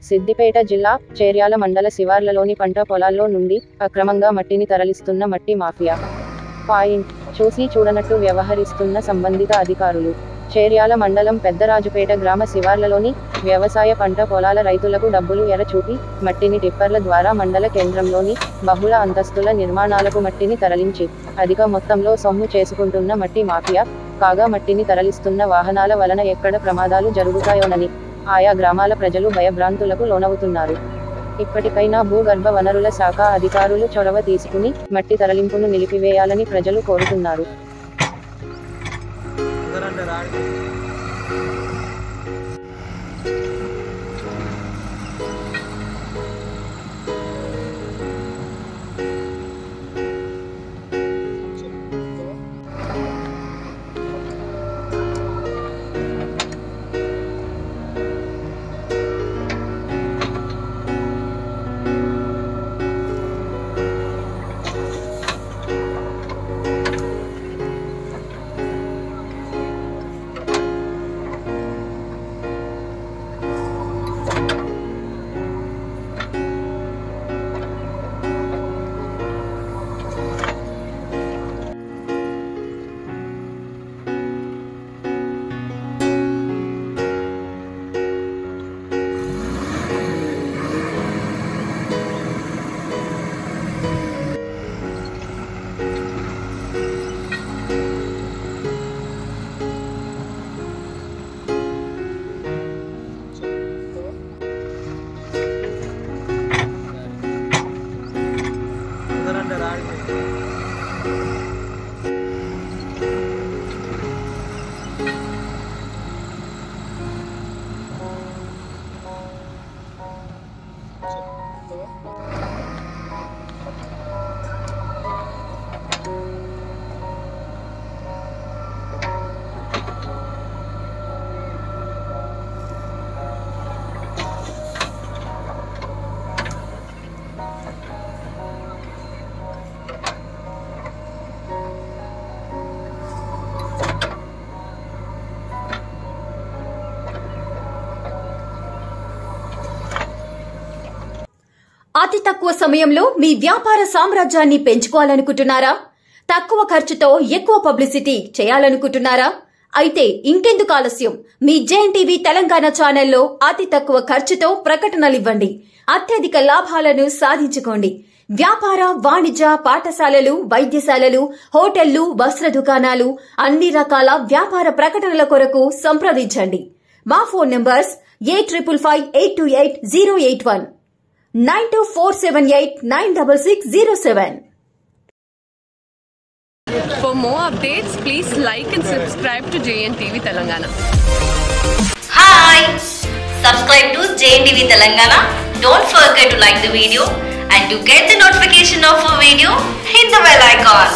సిద్దిపేట జిల్లా చేర్యాల మండల శివార్లలోని పంట పొలాల్లో నుండి అక్రమంగా మట్టిని తరలిస్తున్న మట్టి మాఫియా పాయింట్ చూసి చూడనట్టు వ్యవహరిస్తున్న సంబంధిత అధికారులు. చేర్యాల మండలం పెద్దరాజుపేట గ్రామ శివార్లలోని వ్యవసాయ పంట పొలాల రైతులకు డబ్బులు ఎరచూపి మట్టిని టిప్పర్ల ద్వారా మండల కేంద్రంలోని బహుళ అంతస్తుల నిర్మాణాలకు మట్టిని తరలించి అధిక మొత్తంలో సొమ్ము చేసుకుంటున్న మట్టి మాఫియా. కాగా మట్టిని తరలిస్తున్న వాహనాల వలన ఎక్కడ ప్రమాదాలు జరుగుతాయోనని ఆయా గ్రామాల ప్రజలు భయభ్రాంతులకు లోనవుతున్నారు. ఇప్పటికైనా భూగర్భ వనరుల శాఖ అధికారులు చొరవ తీసుకుని మట్టి తరలింపును నిలిపివేయాలని ప్రజలు కోరుతున్నారు. అతి తక్కువ సమయంలో మీ వ్యాపార సామ్రాజ్యాన్ని పెంచుకోవాలనుకుంటున్నారా? తక్కువ ఖర్చుతో ఎక్కువ పబ్లిసిటీ చేయాలనుకుంటున్నారా? అయితే ఇంకెందుకు ఆలస్యం? మీ జేఎన్టీవీ తెలంగాణ ఛానల్లో అతి తక్కువ ఖర్చుతో ప్రకటనలివ్వండి. అత్యధిక లాభాలను సాధించుకోండి. వ్యాపార, వాణిజ్య, పాఠశాలలు, వైద్యశాలలు, హోటళ్లు, వస్త్ర దుకాణాలు, అన్ని రకాల వ్యాపార ప్రకటనల కొరకు సంప్రదించండి. మా phone numbers 8558288081 9247896607. For more updates, please like and subscribe to JNTV Telangana. Hi! Subscribe to JNTV Telangana. Don't forget to like the video and to get the notification of a video, hit the bell icon.